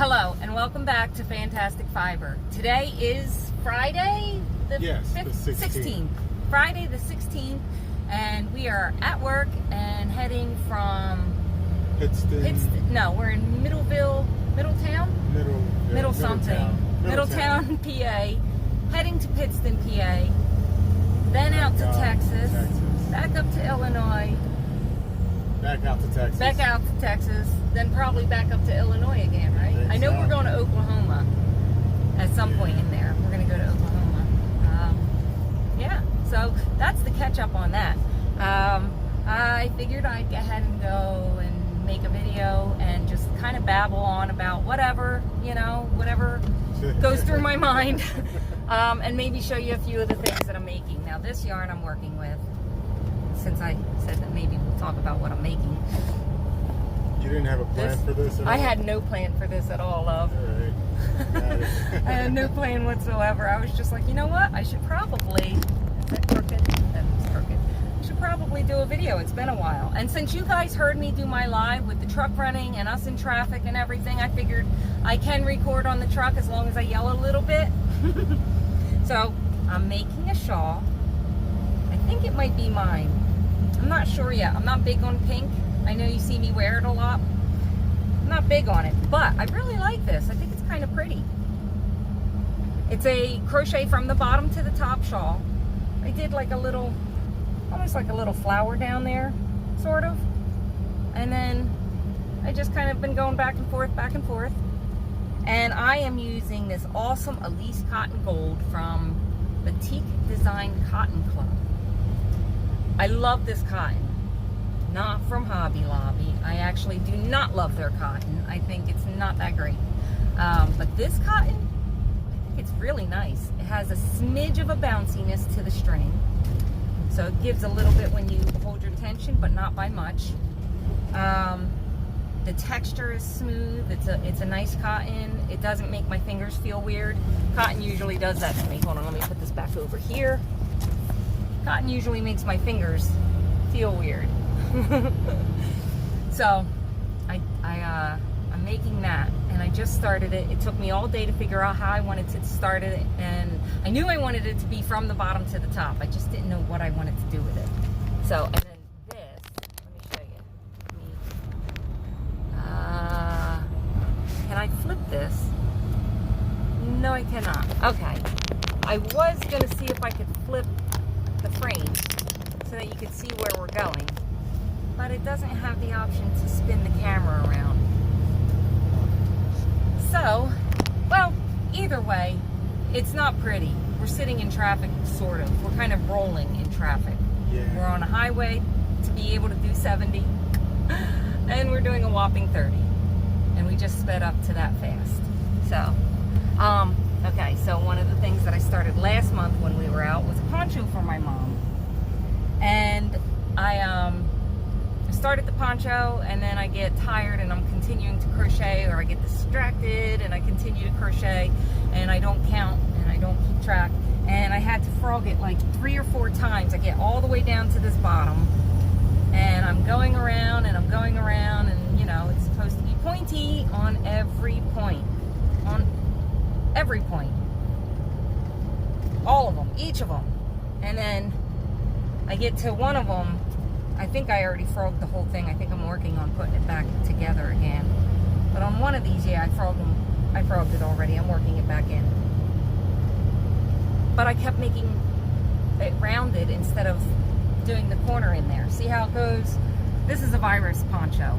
Hello and welcome back to Fantastic Fiber. Today is Friday the 16th. Friday the 16th, and we are at work and heading from Pittston. No, we're in Middletown, PA, heading to Pittston, PA, then out to Texas, back up to Illinois, back out to Texas, then probably back up to Illinois again, right? I know we're going to Oklahoma at some point in there. We're going to go to Oklahoma. Yeah, so that's the catch up on that. I figured I'd go ahead and go and make a video and just kind of babble on about whatever goes through my mind, and maybe show you a few of the things that I'm making. Now, this yarn I'm working with, since I said that maybe we'll talk about what I'm making. You didn't have a plan for this at all? I had no plan for this at all, love. All right. I had no plan whatsoever. I was just like, you know what? I should probably, is that crooked? That was crooked. I should probably do a video. It's been a while. And since you guys heard me do my live with the truck running and us in traffic and everything, I figured I can record on the truck as long as I yell a little bit. So I'm making a shawl. I think it might be mine. I'm not sure yet. I'm not big on pink. I know you see me wear it a lot. I'm not big on it, but I really like this. I think it's kind of pretty. It's a crochet from the bottom to the top shawl. I did like a little, almost like a little flower down there, sort of. And then I just kind of been going back and forth. And I am using this awesome Elise Cotton Gold from Batik Design Cotton Club. I love this cotton. Not from Hobby Lobby. I actually do not love their cotton. I think it's not that great. But this cotton, I think it's really nice. It has a smidge of a bounciness to the string. So it gives a little bit when you hold your tension, but not by much. The texture is smooth. It's a nice cotton. It doesn't make my fingers feel weird. Cotton usually does that to me. Hold on, let me put this back over here. Cotton usually makes my fingers feel weird. So I'm making that, and I just started it. It took me all day to figure out how I wanted to start it, and I knew I wanted it to be from the bottom to the top. I just didn't know what I wanted to do with it. So, and then this, let me show you. Can I flip this? No, I cannot. Okay. I was going to see if I could flip the frame so that you could see where we're going, but it doesn't have the option to spin the camera around. So, well, either way, it's not pretty. We're sitting in traffic, sort of. We're kind of rolling in traffic. Yeah. We're on a highway to be able to do 70, and we're doing a whopping 30, and we just sped up to that fast. So, okay, so one of the things that I started last month when we were out was a poncho for my mom. And I started the poncho, and then I get tired and I'm continuing to crochet, or I get distracted and I continue to crochet and I don't count and I don't keep track. And I had to frog it like 3 or 4 times. I get all the way down to this bottom, and I'm going around and I'm going around, and you know, it's supposed to be pointy on every point. On every point. All of them, each of them. And then I get to one of them. I think I already frogged the whole thing. I think I'm working on putting it back together again. But on one of these, yeah, I frogged it already. I'm working it back in. But I kept making it rounded instead of doing the corner in there. See how it goes? This is a virus poncho.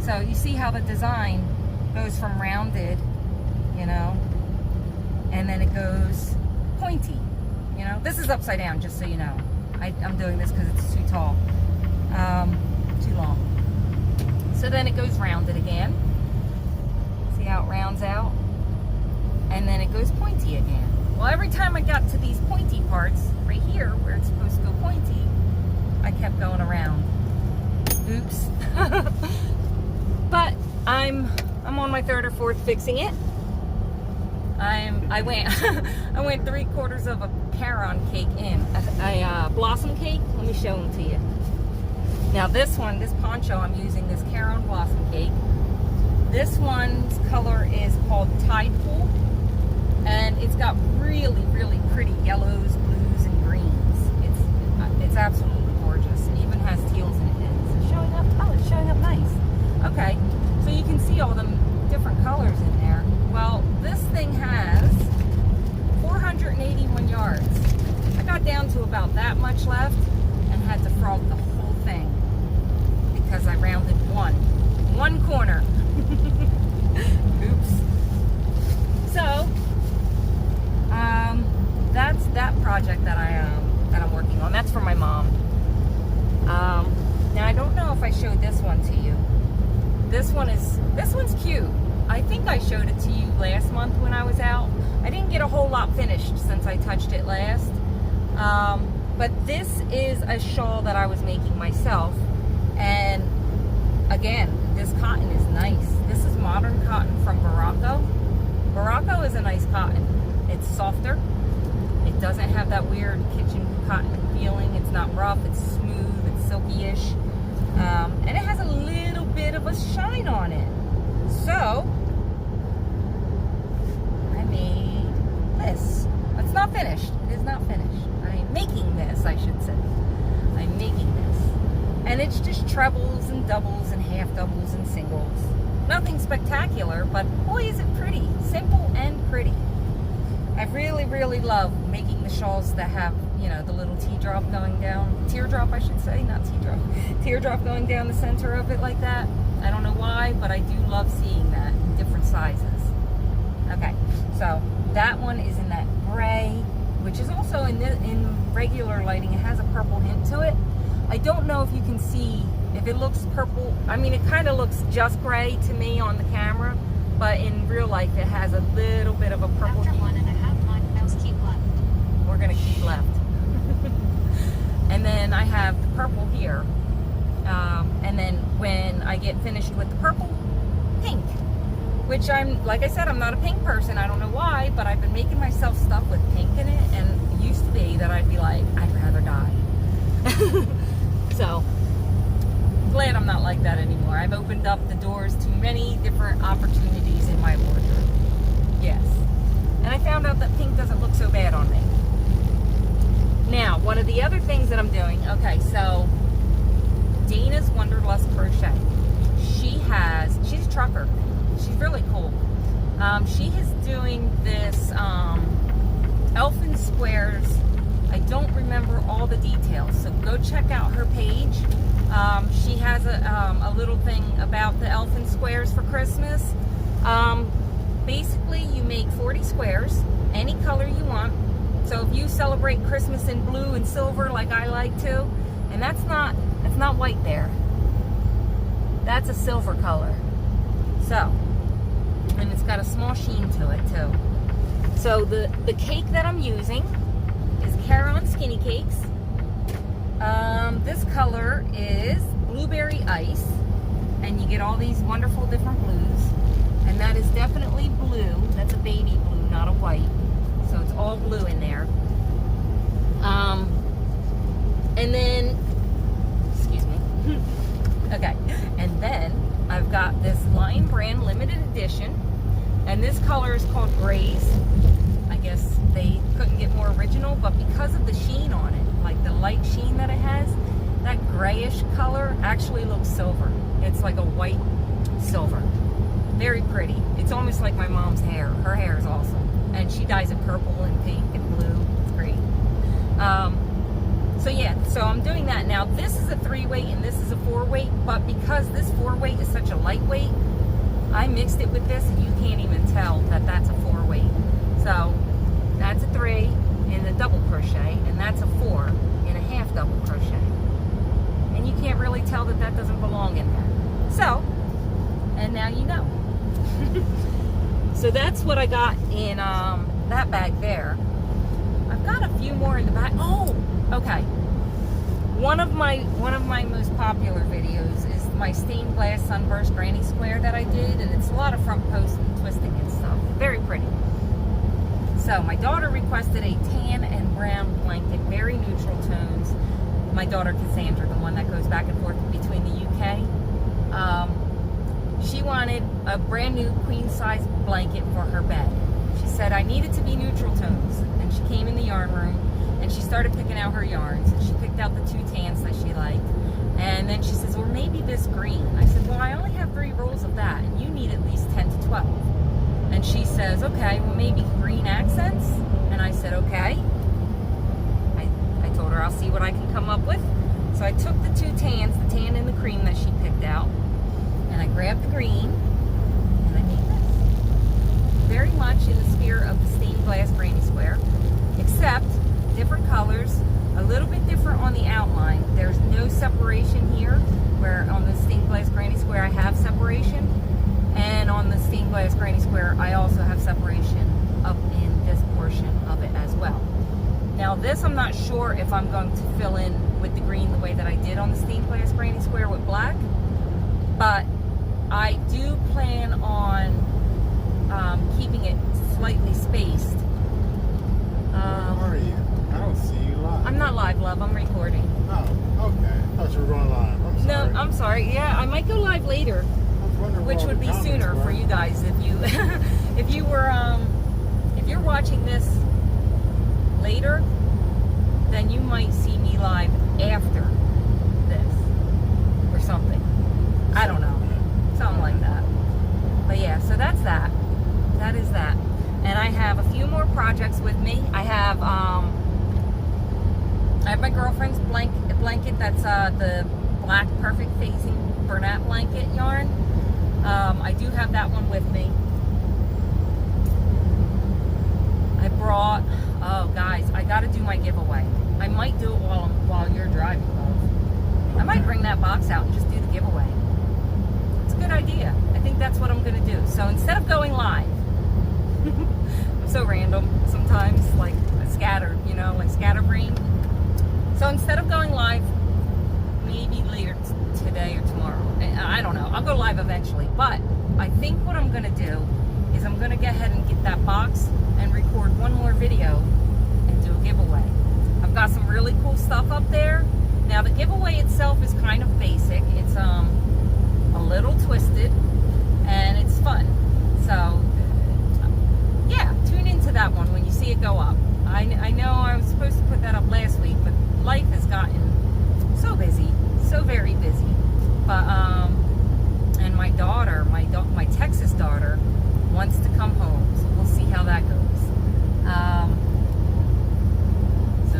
So you see how the design goes from rounded, you know, and then it goes pointy, you know. This is upside down, just so you know. I'm doing this because it's too tall, too long. So then it goes rounded again. See how it rounds out? And then it goes pointy again. Well, every time I got to these pointy parts, right here, where it's supposed to go pointy, I kept going around. Oops. But I'm on my 3rd or 4th fixing it. I went 3/4 of a Caron cake in, a blossom cake. Let me show them to you. Now this poncho, I'm using this Caron blossom cake. This one's color is called Tide Pool, and it's got really, really pretty yellows, blues, and greens. It's absolutely gorgeous. It even has teals in it. Is it showing up? Oh, it's showing up nice. Okay, so you can see all the different colors in there. Well, this thing has 481 yards. I got down to about that much left and had to frog the whole thing because I rounded one corner. Oops. So, that's that project that I'm working on. That's for my mom. Now I don't know if I showed this one to you. This one's cute. I think I showed it to you last month when I was out. I didn't get a whole lot finished since I touched it last. But this is a shawl that I was making myself. And again, this cotton is nice. This is modern cotton from Morocco. Morocco is a nice cotton. It's softer. It doesn't have that weird kitchen cotton feeling. It's not rough. It's smooth. It's silky-ish. And it has a little bit of a shine on it. So, I made this. It's not finished. It is not finished. I'm making this, I should say. I'm making this. And it's just trebles and doubles and half doubles and singles. Nothing spectacular, but boy is it pretty. Simple and pretty. I really, really love making the shawls that have, you know, the little teardrop going down. Teardrop, I should say, not teardrop. Teardrop going down the center of it like that. I don't know why, but I do love seeing that in different sizes. Okay, so that one is in that gray, which is also in regular lighting. It has a purple hint to it. I don't know if you can see if it looks purple. I mean, it kind of looks just gray to me on the camera, but in real life, it has a little bit of a purple hint. After 1.5 miles, keep left. We're gonna keep left. And then I have the purple here. And then when I get finished with the purple, pink. Which like I said, I'm not a pink person. I don't know why, but I've been making myself stuff with pink in it. And it used to be that I'd be like, I'd rather die. So, glad I'm not like that anymore. I've opened up the doors to many different opportunities in my wardrobe. Yes. And I found out that pink doesn't look so bad on me. Now, one of the other things that I'm doing, okay, so Dana's Wanderlust Crochet. She's a trucker. She's really cool. She is doing this Elfin Squares. I don't remember all the details, so go check out her page. She has a little thing about the Elfin Squares for Christmas. Basically, you make 40 squares, any color you want. So if you celebrate Christmas in blue and silver like I like to, and that's not white there. That's a silver color. So, and it's got a small sheen to it too. So the cake that I'm using is Caron Skinny Cakes. This color is Blueberry Ice, and you get all these wonderful different blues. And that is definitely blue. That's a baby blue, not a white. So it's all blue in there. And then, excuse me. Okay. And then I've got this Lion Brand limited edition. And this color is called Graze. I guess they couldn't get more original, but because of the sheen on it, like the light sheen that it has, that grayish color actually looks silver. It's like a white silver. Very pretty. It's almost like my mom's hair. Her hair is awesome. And she dyes it purple and pink and blue. It's great. So yeah, so I'm doing that now. This is a 3-weight and this is a 4-weight, but because this 4-weight is such a lightweight, I mixed it with this and you can't even tell that that's a 4-weight. So that's a 3 in the double crochet, and that's a 4 in a half double crochet. And you can't really tell that that doesn't belong in there. So, and now you know. So that's what I got in that bag there. I've got a few more in the bag. Oh, okay. One of my most popular videos is my stained glass sunburst granny square that I did, and it's a lot of front post and twisting and stuff. Very pretty. So my daughter requested a tan and brown blanket, very neutral tones. My daughter Cassandra, the one that goes back and forth between the UK. She she wanted a brand new queen size blanket for her bed. She said I needed to be neutral tones, and she came in the yarn room and she started picking out her yarns, and she picked out the 2 tans that she liked, and then she says, well, maybe this green. I said, well, I only have 3 rolls of that, and you need at least 10 to 12. And she says, okay, well, maybe green accents. And I said, okay. I told her I'll see what I can come up with. So I took the 2 tans, the tan and the cream that she picked out, and I grabbed the green, and I made this. Very much in the sphere of the stained glass granny square, except different colors, a little bit different on the outline. There's no separation here, where on the stained glass granny square I have separation, and on the stained glass granny square I also have separation up in this portion of it as well. Now this, I'm not sure if I'm going to fill in with the green the way that I did on the stained glass granny square with black, but I do plan on keeping it slightly spaced. Where are you? I don't see you live. I'm not live, love. I'm recording. Oh, okay. I thought you were going live. I'm sorry. No, I'm sorry. Yeah, I might go live later, I was wondering where which all would the be comments sooner were. for you guys if you if you were if you're watching this later, then you might see me live after this or something. I don't know. Something like that. But yeah, so that's that. That is that. And I have a few more projects with me. I have my girlfriend's blanket that's the black perfect phasing Bernat blanket yarn. I do have that one with me. I brought, oh guys, I gotta do my giveaway. I might do it while you're driving, love. I might bring that box out and just do the giveaway. It's a good idea. I think that's what I'm gonna do. So instead of going live, I'm so random sometimes, like scattered, you know, like scatterbrained. So instead of going live, maybe later today or tomorrow, I don't know, I'll go live eventually, but I think what I'm gonna do is I'm gonna go ahead and get that box and record one more video and do a giveaway. I've got some really cool stuff up there. Now the giveaway itself is kind of basic. It's a little twisted and it's fun. So yeah, tune into that one when you see it go up. I know I was supposed to put that up last week, but life has gotten so busy, so very busy. But and my daughter, my Texas daughter, wants to come home, so we'll see how that goes. So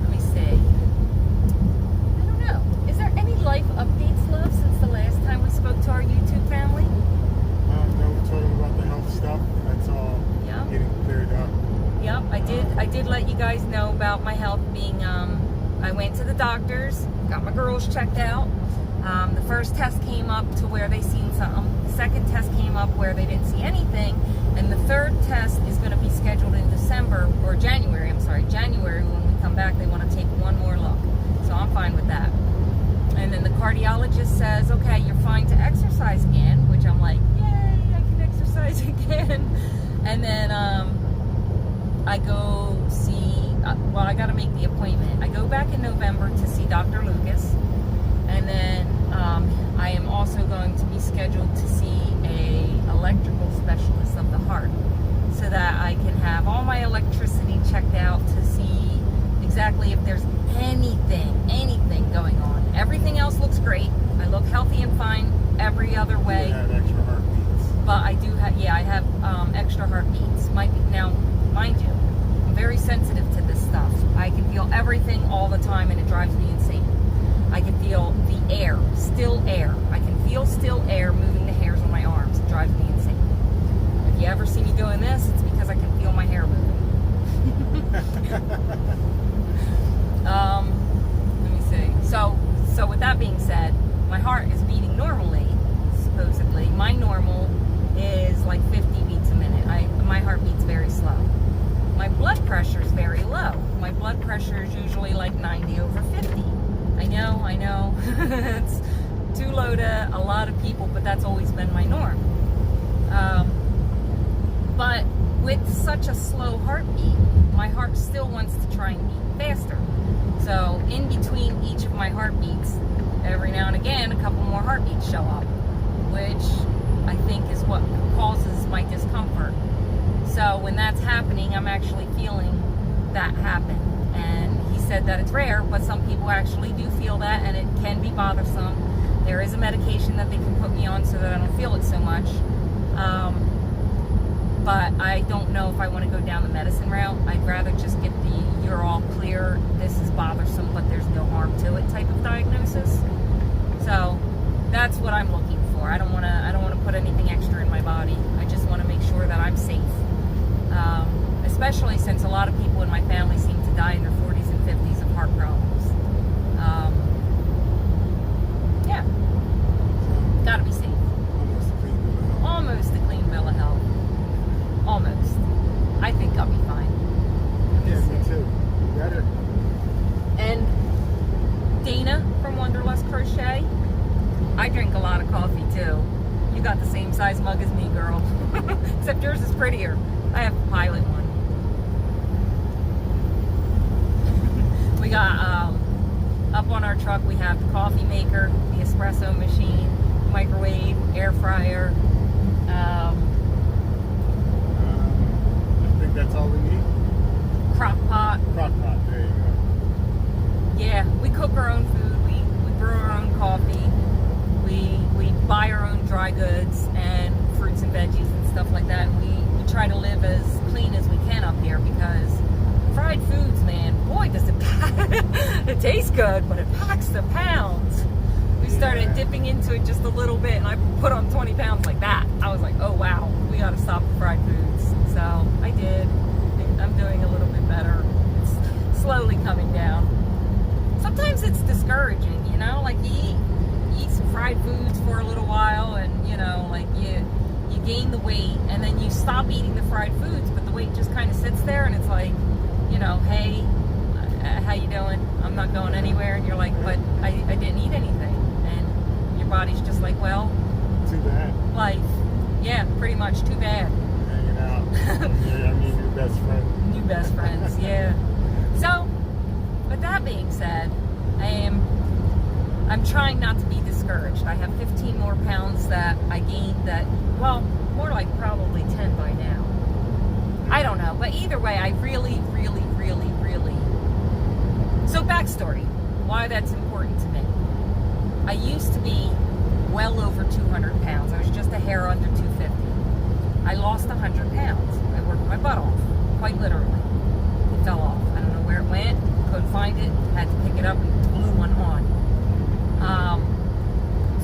let me see. I don't know. Is there any life updates, love, since the last time we spoke to our YouTube family? No, we're talking about the health stuff. That's all getting cleared up. Yep, I did let you guys know about my health being, I went to the doctors, got my girls checked out. The first test came up to where they seen something. The second test came up where they didn't see anything. And the third test is going to be scheduled in December, or January, I'm sorry, January. When we come back, they want to take one more look. So I'm fine with that. And then the cardiologist says, okay, you're fine to exercise again, which I'm like, yay, I can exercise again. And then I go see, well, I got to make the appointment. I go back in November to see Dr. Lucas. And then I am also going to be scheduled to see a electrical specialist of the heart, so that I can have all my electricity checked out to see exactly if there's anything going on. Everything else looks great. I look healthy and fine every other way. You have extra heartbeats. But I do have, yeah, I have extra heartbeats. Now, mind you, I'm very sensitive to this stuff. I can feel everything all the time, and it drives me insane. I can feel the air, still air. I can feel still air moving the hairs on my arms. It drives me insane. If you ever see me doing this, it's because I can feel my hair moving. Let me see. So with that being said, my heart is beating normally, supposedly. My normal is like 50 beats a minute. My heart beats very slow. My blood pressure is very low. My blood pressure is usually like 90/50. I know. It's too low to a lot of people, but that's always been my norm. But with such a slow heartbeat, my heart still wants to try and beat faster. So in between each of my heartbeats, every now and again, a couple more heartbeats show up, which I think is what causes my discomfort. So when that's happening, I'm actually feeling that happen. And he said that it's rare, but some people actually do feel that, and it can be bothersome. There is a medication that they can put me on so that I don't feel it so much. But I don't know if I want to go down the medicine route. I'd rather just get the "you're all clear, this is bothersome, but there's no harm to it" type of diagnosis. So that's what I'm looking for. I don't want to put anything extra in my body. I just want to make sure that I'm safe. Especially since a lot of people in my family seem to die in their 40s and 50s of heart problems. Yeah, gotta be safe. Almost a clean bill of health. Almost. I think I'll be fine. Yeah, me too. Better. And Dana from Wanderlust Crochet, I drink a lot of coffee too. You got the same size mug as me, girl. Except yours is prettier. I have a Pilot one. We got, up on our truck, we have the coffee maker, the espresso machine, microwave, air fryer. I think that's all we need. Crock pot. Crock pot, there you go. Yeah, we cook our own food. We brew our own coffee. We buy our own dry goods and fruits and veggies and stuff like that. And we try to live as clean as we can up here, because fried foods, man, boy, does it it tastes good, but it packs the pounds. We started dipping into it just a little bit, and I put on 20 pounds like that. I was like, oh wow, we got to stop the fried foods. So I did. I'm doing a little bit better. It's slowly coming down. Sometimes it's discouraging, you know, like you eat some fried foods for a little while, and you know, like you gain the weight, and then you stop eating the fried foods, but the weight just kind of sits there, and it's like, you know, hey, how you doing? I'm not going anywhere. And you're like, but I didn't eat anything. And your body's just like, well, too bad. Life. Yeah, pretty much. Too bad. Hanging out. Yeah, I mean, your best friend. New best friends, yeah. So, with that being said, I'm trying not to be discouraged. I have 15 more pounds that I gained that, well, more like probably 10 by now. I don't know, but either way, I really. So backstory, why that's important to me. I used to be well over 200 pounds. I was just a hair under 250. I lost 100 pounds. I worked my butt off, quite literally. It fell off. I don't know where it went. Couldn't find it. Had to pick it up and glue one on.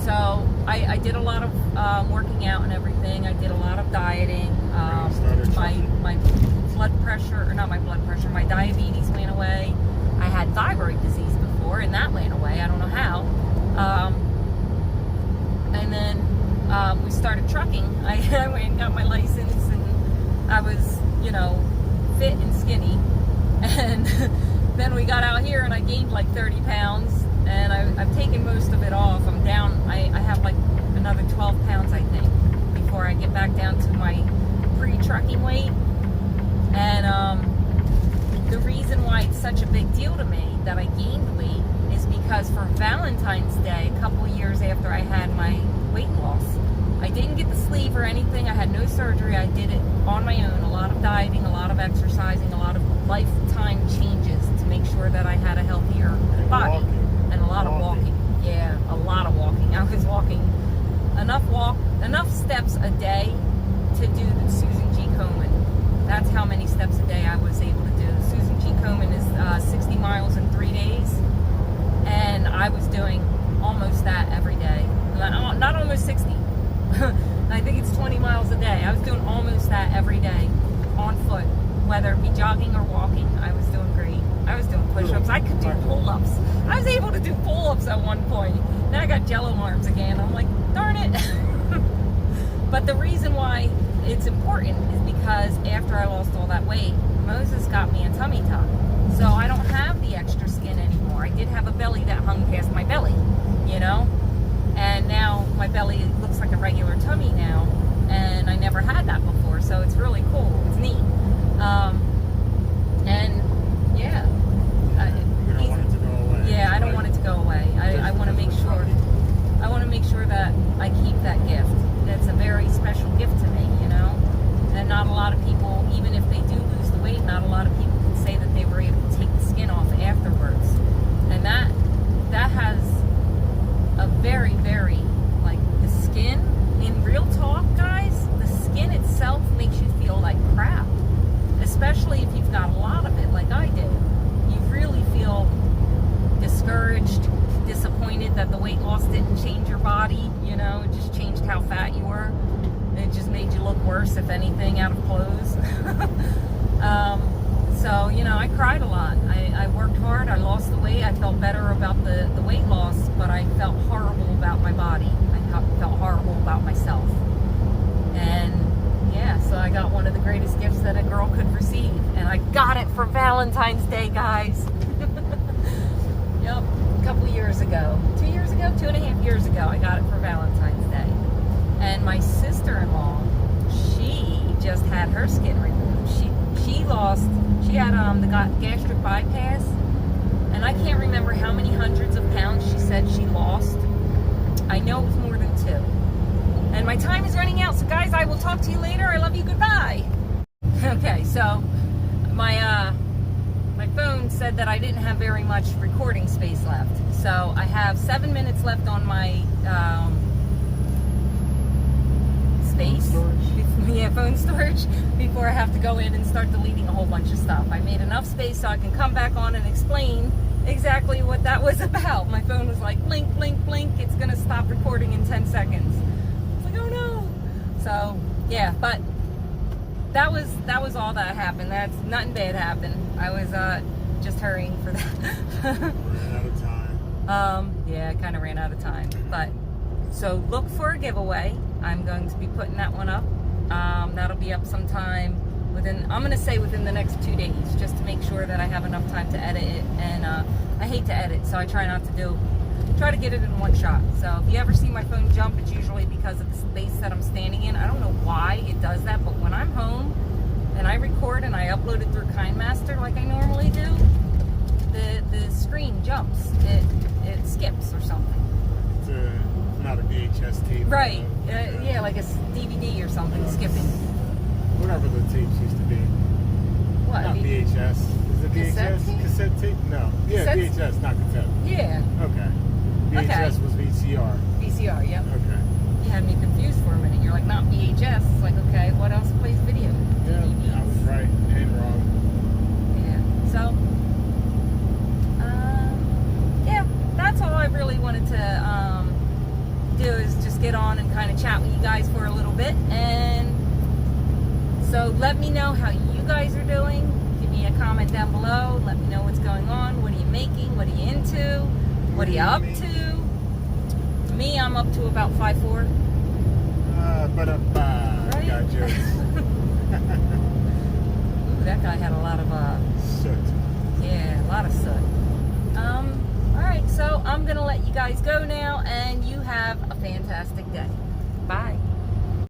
So I did a lot of working out and everything. I did a lot of dieting. My blood pressure, or not my blood pressure, my diabetes went away. I had thyroid disease before, and that went away. I don't know how. And then we started trucking. I went and got my license, and I was, you know, fit and skinny. And then we got out here, and I gained like 30 pounds, and I've taken most of it off. I'm down. I have like another 12 pounds, I think, before I get back down to my pre-trucking weight. And the reason why it's such a big deal to me that I gained weight is because for Valentine's Day, a couple years after I had my weight loss, I didn't get the sleeve or anything. I had no surgery. I did it on my own. A lot of dieting, a lot of exercising, a lot of lifetime changes to make sure that I had a healthier body. And a lot of walking. Yeah, a lot of walking. I was walking enough steps a day to do the Susan G. Komen. That's how many steps a day I was able to do. Susan G. Komen is 60 miles in 3 days. And I was doing almost that every day. Not almost 60. I think it's 20 miles a day. I was doing almost that every day on foot. Whether it be jogging or walking, I was doing great. I was doing push-ups. I could do pull-ups. I was able to do pull-ups at one point. Now I got jello arms again. I'm like, darn it. But the reason why it's important is because after I lost all that weight, Moses got me a tummy tuck. So I don't have the extra skin anymore. I did have a belly that hung past my belly, you know? And now my belly looks like a regular tummy now. And I never had that before. So it's really cool. It's neat. And yeah. You don't want it to go away. Yeah, I don't want it to go away. I want to make sure. I want to make sure that I keep that gift. It's a very not a lot of people, even if they do lose the weight, not a lot of people can say that they were able to take the skin off afterwards. And that has a very, very, like, the skin, in real talk, guys, the skin itself makes you feel like crap. Especially if you've got a lot of it, like I did. You really feel discouraged, disappointed that the weight loss didn't change your body, you know, it just changed how fat you were. It just made you look worse, if anything, out of clothes. So, you know, I cried a lot. I worked hard, I lost the weight, I felt better about the weight loss, but I felt horrible about my body. I felt horrible about myself. And yeah, so I got one of the greatest gifts that a girl could receive. And I got it for Valentine's Day, guys. Yep, a couple of years ago. 2 years ago? 2.5 years ago, I got it for Valentine's Day. And my sister-in-law, she just had her skin removed. She had the gastric bypass. And I can't remember how many hundreds of pounds she said she lost. I know it was more than 2. And my time is running out, so guys, I will talk to you later. I love you, goodbye. Okay, so my phone said that I didn't have very much recording space left. So I have 7 minutes left on my space. Phone storage before I have to go in and start deleting a whole bunch of stuff. I made enough space so I can come back on and explain exactly what that was about. My phone was like, blink, blink, blink, it's gonna stop recording in 10 seconds. I was like, oh no. So yeah, but that was all that happened. That's nothing bad happened. I was just hurrying for that. Ran out of time. Yeah, I kind of ran out of time. But so look for a giveaway. I'm going to be putting that one up. That'll be up sometime I'm going to say within the next 2 days, just to make sure that I have enough time to edit it. And I hate to edit, so I try to get it in one shot. So if you ever see my phone jump, it's usually because of the space that I'm standing in. I don't know why it does that, but when I'm home and I record and I upload it through KineMaster like I normally do, the screen jumps. It skips or something. It's not a VHS tape. Right. Yeah, like a DVD or something skipping. Whatever the tapes used to be. What? Not VHS. Is it Cassette VHS? tape? Cassette tape? No. Yeah, Cassette? VHS, not cassette. Yeah. Okay. VHS was VCR. VCR, yep. Okay. You had me confused for a minute. You're like, not VHS. It's like, okay, what else plays video? Yeah, DVDs. I was right and wrong. Yeah. So, yeah, that's all I really wanted to do is just get on and kind of chat with you guys for a little bit. And so let me know how you guys are doing. Give me a comment down below. Let me know what's going on. What are you making? What are you into? What are you up to? Me, I'm up to about 5'4". Right? Got jokes. Ooh, that guy had a lot of Soot. yeah, a lot of soot. All right, so I'm gonna let you guys go now, and you have a fantastic day.